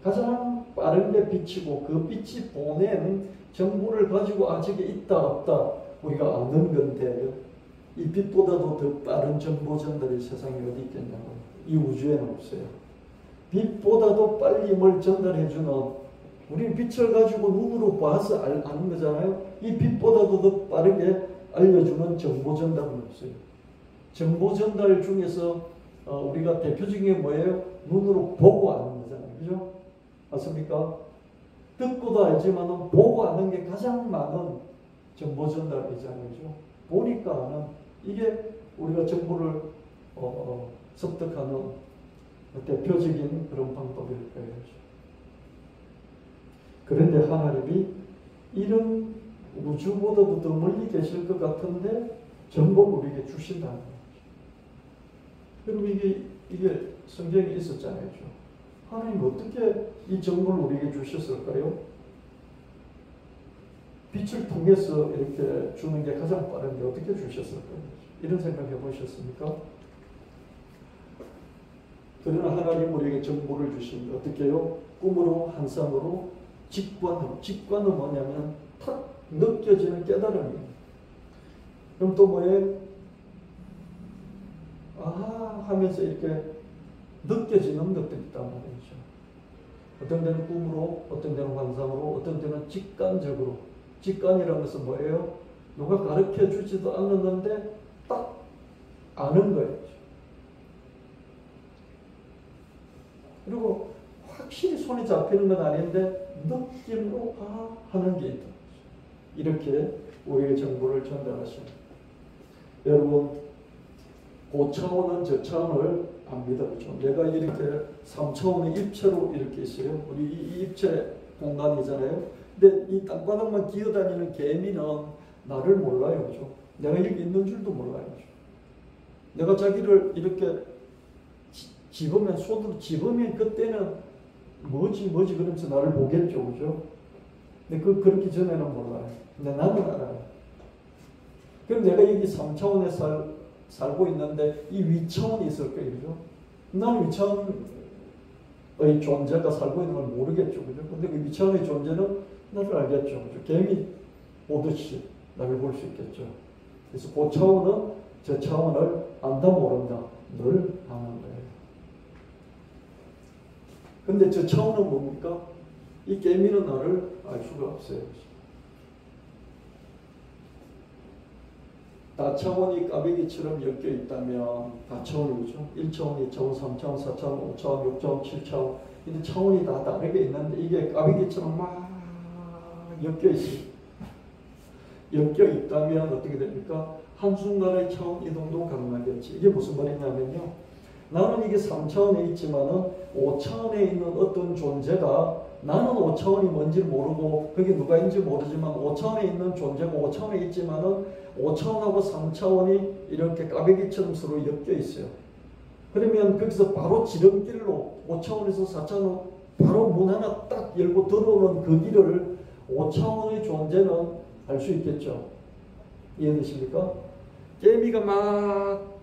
가장 빠른 게 빛이고 그 빛이 보낸 정보를 가지고 아 저게 있다 없다 우리가 아는 건데 이 빛보다도 더 빠른 정보 전달이 세상에 어디 있겠냐고. 이 우주에는 없어요. 빛보다도 빨리 뭘 전달해주는 우리는 빛을 가지고 눈으로 봐서 아는 거잖아요. 이 빛보다도 더 빠르게 알려주는 정보 전달은 없어요. 정보 전달 중에서 우리가 대표적인 게 뭐예요? 눈으로 보고 아는 거잖아요. 그죠? 맞습니까? 듣고도 알지만 보고 아는 게 가장 많은 정보 전달이잖아요. 그죠? 보니까 아는 이게 우리가 정보를 습득하는 대표적인 그런 방법일 거예요. 그런데 하나님이 이런 우주보다도 더 멀리 계실 것 같은데 정보를 우리에게 주신다는 거죠. 그럼 이게 성경에 있었잖아요. 하나님 어떻게 이 정보를 우리에게 주셨을까요? 빛을 통해서 이렇게 주는 게 가장 빠른데 어떻게 주셨을까요? 이런 생각 해보셨습니까? 그러나 하나님 우리에게 정보를 주십니다. 어떻게 해요? 꿈으로 환상으로 직관은 뭐냐면 탁 느껴지는 깨달음이에요. 그럼 또 뭐예요? 아 하면서 이렇게 느껴지는 것들이 있단 말이죠. 어떤 데는 꿈으로, 어떤 데는 환상으로, 어떤 데는 직관적으로. 직관이라는 것은 뭐예요? 누가 가르쳐 주지도 않았는데 딱 아는 거예요. 그리고 확실히 손이 잡히는 건 아닌데 느낌으로 하는 게 있다. 이렇게 우리의 정보를 전달하십니다. 여러분 고차원은 저차원을 압니다. 그렇죠? 내가 이렇게 3차원의 입체로 이렇게 있어요. 우리 이 입체 공간이잖아요. 근데 이 땅바닥만 기어다니는 개미는 나를 몰라요. 그렇죠? 내가 여기 있는 줄도 몰라요. 그렇죠? 내가 자기를 이렇게 집으면 손으로 집으면 그때는 뭐지 그러면서 나를 보겠죠. 그죠? 근데 그렇기 전에는 몰라요. 근데 나는 알아요. 그럼 내가 여기 3차원에 살고 있는데 이 위차원이 있을 거예요. 그죠? 나는 위차원의 존재가 살고 있는 걸 모르겠죠. 그죠? 근데 그 위차원의 존재는 나를 알겠죠. 그죠? 개미 보듯이 나를 볼 수 있겠죠. 그래서 그 차원은 저 차원을 안다 모른다 늘 아는 거예요. 근데 저 차원은 뭡니까? 이 개미는 나를 알 수가 없어요. 다차원이 까베기처럼 엮여 있다면 다차원이죠. 1차원, 2차원, 3차원, 4차원, 5차원, 6차원, 7차원. 근데 차원이 다 다르게 있는데 이게 까베기처럼 막 엮여 있어요. 엮여 있다면 어떻게 됩니까? 한순간의 차원 이동도 가능하겠지. 이게 무슨 말이냐면요. 나는 이게 3차원에 있지만은 5차원에 있는 어떤 존재가 나는 5차원이 뭔지 모르고 그게 누가인지 모르지만 5차원에 있는 존재가 5차원에 있지만은 5차원하고 3차원이 이렇게 까베기처럼 서로 엮여 있어요. 그러면 거기서 바로 지름길로 5차원에서 4차원으로 바로 문 하나 딱 열고 들어오는 그 길을 5차원의 존재는 알 수 있겠죠. 이해되십니까? 깨미가 막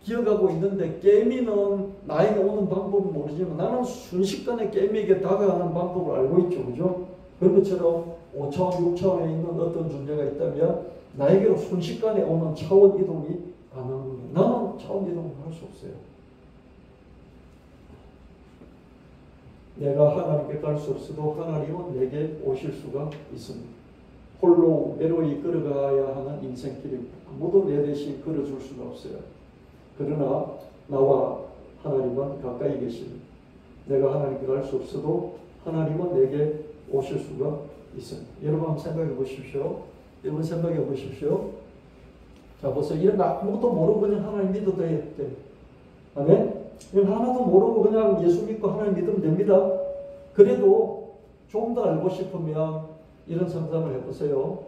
기어가고 있는데 깨미는 나에게 오는 방법은 모르지만 나는 순식간에 깨미에게 다가가는 방법을 알고 있죠. 그죠? 그런 것처럼 5차원, 6차원에 있는 어떤 존재가 있다면 나에게로 순식간에 오는 차원 이동이 가능합니다. 나는 차원 이동을 할 수 없어요. 내가 하나님께 갈 수 없어도 하나님은 내게 오실 수가 있습니다. 홀로 외로이 걸어가야 하는 인생길입니다. 아무도 내 대신 걸어줄 수가 없어요. 그러나 나와 하나님은 가까이 계십니다. 내가 하나님께 갈 수 없어도 하나님은 내게 오실 수가 있습니다. 여러분 한번 생각해 보십시오. 여러분 생각해 보십시오. 자, 보세요. 이런 아무것도 모르고 그냥 하나님 믿어도 돼요. 아멘? 하나도 모르고 그냥 예수 믿고 하나님 믿으면 됩니다. 그래도 좀 더 알고 싶으면 이런 상상을 해보세요.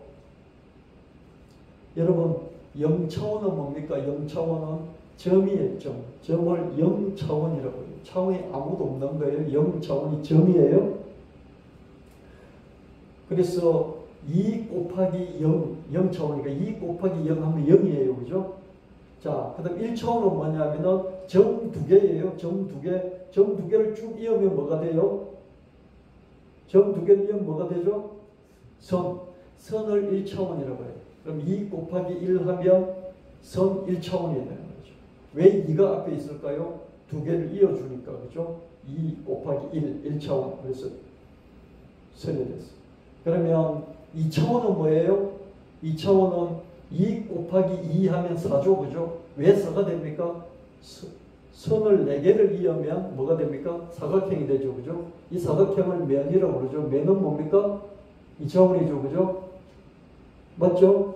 여러분, 0차원은 뭡니까? 0차원은 점이에요. 점을 0차원이라고 해요. 차원이 아무도 없는 거예요. 0차원이 점이에요. 그래서 2 곱하기 0, 0차원이니까 2 곱하기 0 하면 0이에요. 그죠? 자, 그 다음 1차원은 뭐냐면은 점 2개예요. 점 2개. 점 2개를 쭉 이으면 뭐가 돼요? 점 2개를 이으면 뭐가 되죠? 선을 1차원이라고 해요. 그럼 2 곱하기 1 하면 선 1차원이 되는 거죠. 왜 2가 앞에 있을까요? 2개를 이어주니까. 그죠? 2 곱하기 1, 1차원. 그래서 선이 됐어요. 그러면 2차원은 뭐예요? 2차원은 2 곱하기 2 하면 4죠. 그죠? 왜 4가 됩니까? 선을 4개를 이으면 뭐가 됩니까? 사각형이 되죠. 그죠? 이 사각형을 면이라고 그러죠. 면은 뭡니까? 2차원이죠. 그죠? 맞죠?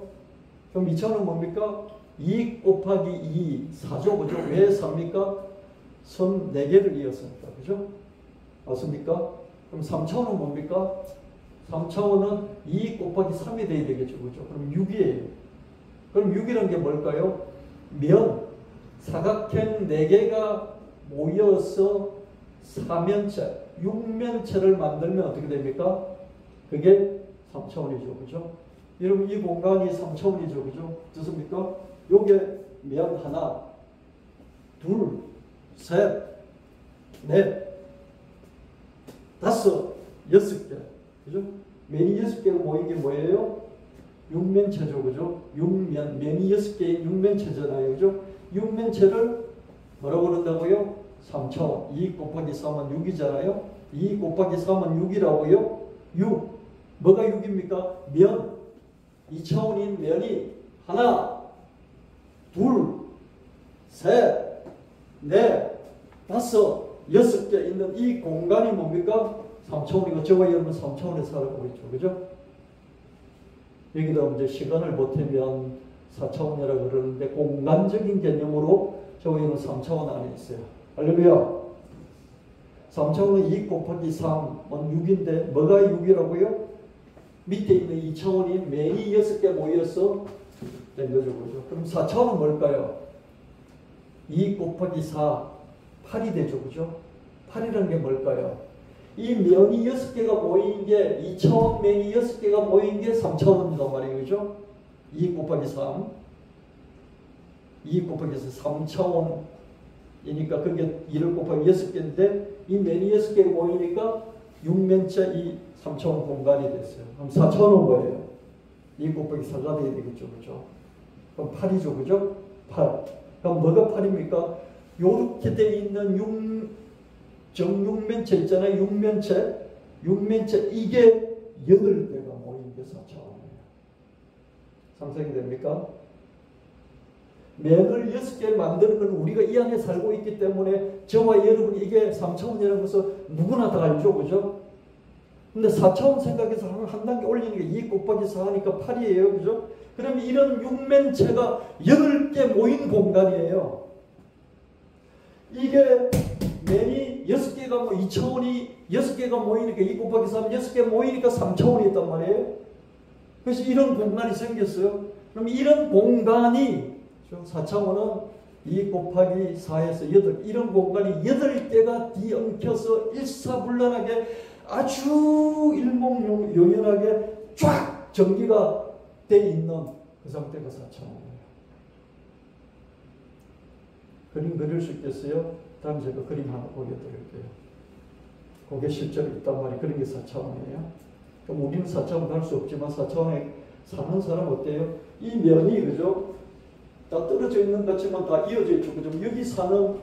그럼 2차원은 뭡니까? 2 곱하기 2, 4죠. 그죠? 왜 4입니까? 선 4개를 이었으니까. 그죠? 맞습니까? 그럼 3차원은 뭡니까? 3차원은 2 곱하기 3이 돼야 되겠죠. 그죠? 그럼 6이에요. 그럼 6이라는 게 뭘까요? 면, 사각형 4개가 모여서 4면체, 6면체를 만들면 어떻게 됩니까? 그게 3차원이죠. 그죠? 여러분, 이 공간이 3차원이죠. 그죠? 좋습니까? 요게 면 하나, 둘, 셋, 넷, 다섯, 6개. 그죠? 면이 6개가 모인 게 뭐예요? 6면체죠. 그죠? 면이 6개의 6면체잖아요. 그죠? 6면체를 뭐라고 그런다고요? 3차원. 2 곱하기 3은 6이잖아요. 2 곱하기 3은 6이라고요? 6. 뭐가 6입니까? 면. 2차원인 면이 하나, 둘, 셋, 넷, 다섯, 6개 있는 이 공간이 뭡니까? 3차원이고 저와 여러분 3차원에 살아가고 있죠. 그죠? 여기다 이제 시간을 보태면 4차원이라고 그러는데 공간적인 개념으로 저와 여러분 3차원 안에 있어요. 할렐루야. 3차원은 2 곱하기 3은 6인데 뭐가 6이라고요? 밑에 있는 2차원인 면이 6개 모여서 된 거죠. 그죠? 그럼 4차원은 뭘까요? 2 곱하기 4, 8이 되죠. 그죠? 8이라는 게 뭘까요? 이 면이 6개가 모인 게 2차원 면이 6개가 모인 게 3차원이란 말이에요. 그죠? 2 곱하기 3 2 곱하기 3차원이니까 그게 2를 곱하기 6개인데 이 면이 6개가 모이니까 6면체 이 3차원 공간이 됐어요. 그럼 4차원은 뭐예요? 2 곱하기 4가 돼야 되겠죠. 그죠? 그럼 8이죠. 그죠? 8. 그럼 뭐가 8입니까? 요렇게 돼 있는 정육면체 있잖아요. 6면체 이게 8개가 모인 게 4차원이에요. 상상이 됩니까? 면을 6개 만드는 건 우리가 이 안에 살고 있기 때문에 저와 여러분이 이게 3차원이라는 것을 누구나 다 알죠. 그죠? 근데 4차원 생각해서 한 단계 올리는 게 2 곱하기 4하니까 8이에요. 그죠? 그럼 이런 6면체가 8개 모인 공간이에요. 이게 면이 6개가 뭐 2차원이 6개가 모이니까 2 곱하기 3 6개 모이니까 3차원이 있단 말이에요. 그래서 이런 공간이 생겼어요. 그럼 이런 공간이 4차원은 2 곱하기 4에서 8 이런 공간이 8개가 뒤엉켜서 일사불란하게 아주 일목요연하게 쫙 전기가 돼 있는 그 상태가 4차원이에요. 그림 그릴 수 있겠어요? 다음 제가 그림 하나 보여드릴게요. 그게 실제로 있단 말이에요. 그런 게 4차원이에요. 그럼 우리는 4차원 갈 수 없지만 4차원에 사는 사람 어때요? 이 면이 그죠? 다 떨어져 있는 것 같지만 다 이어져 있죠. 그죠? 여기 사는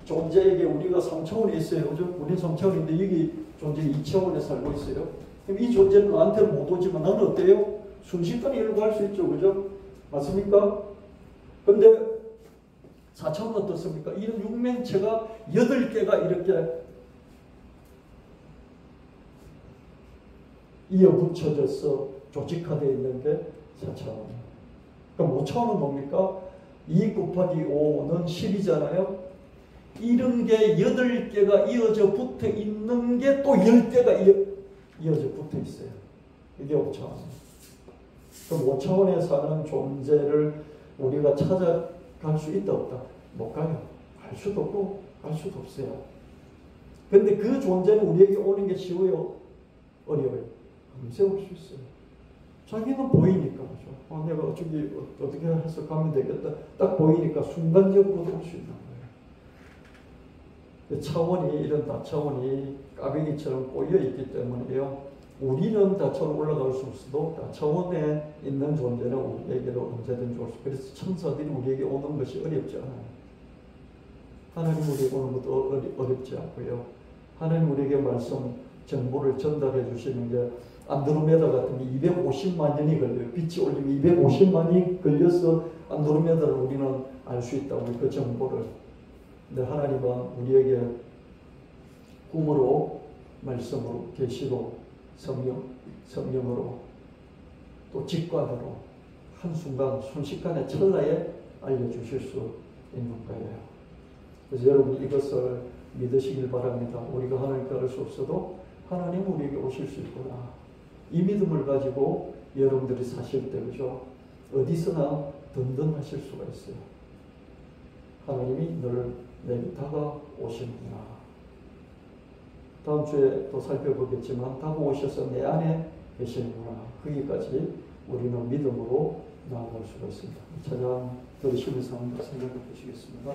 존재에게 우리가 3차원에 있어요. 그죠? 우리는 3차원인데 여기 존재가 2차원에 살고 있어요. 그럼 이 존재는 나한테는 못 오지만 나는 어때요? 순식간에 일로 갈 수 있죠. 그죠? 맞습니까? 근데 4차원은 어떻습니까? 이런 육면체가 8개가 이렇게 이어붙여져서 조직화되어 있는 게 4차원이에요. 그럼 5차원은 뭡니까? 2 곱하기 5는 10이잖아요. 이런 게 8개가 이어져 붙어 있는 게 또 10개가 이어져 붙어 있어요. 이게 5차원이에요. 그럼 5차원에 사는 존재를 우리가 찾아갈 수 있다 없다? 못 가요. 갈 수도 없고 갈 수도 없어요. 근데 그 존재는 우리에게 오는 게 쉬워요? 어려워요? 금세 올 수 있어요. 자기는 보이니까 그죠? 내가 저기 어떻게 해서 가면 되겠다. 딱 보이니까 순간적으로 올 수 있는 거예요. 차원이 이런 다차원이 까베기처럼 꼬여 있기 때문에요. 우리는 다차원 올라갈 수 없어도 다차원에 있는 존재는 우리에게로 언제든지 올 수. 그래서 천사들이 우리에게 오는 것이 어렵지 않아요. 하나님 우리에게 오는 것도 어렵지 않고요. 하나님 우리에게 말씀 정보를 전달해 주시는 게 안드로메다 같은 게 250만 년이 걸려요. 빛이 올리면 250만이 걸려서 안드로메다를 우리는 알 수 있다고 그 정보를. 근데 하나님은 우리에게 꿈으로, 말씀으로, 계시로, 성령으로, 또 직관으로 한순간 순식간에 찰나에 알려주실 수 있는 거예요. 그래서 여러분 이것을 믿으시길 바랍니다. 우리가 하나님께 알 수 없어도 하나님 우리에게 오실 수 있구나. 이 믿음을 가지고 여러분들이 사실 때 그죠? 어디서나 든든하실 수가 있어요. 하나님이 늘 내게 다가오시는구나. 다음 주에 또 살펴보겠지만 다가오셔서 내 안에 계시는구나. 거기까지 우리는 믿음으로 나아갈 수가 있습니다. 찬양 들으시면서 한번 생각해 보시겠습니다.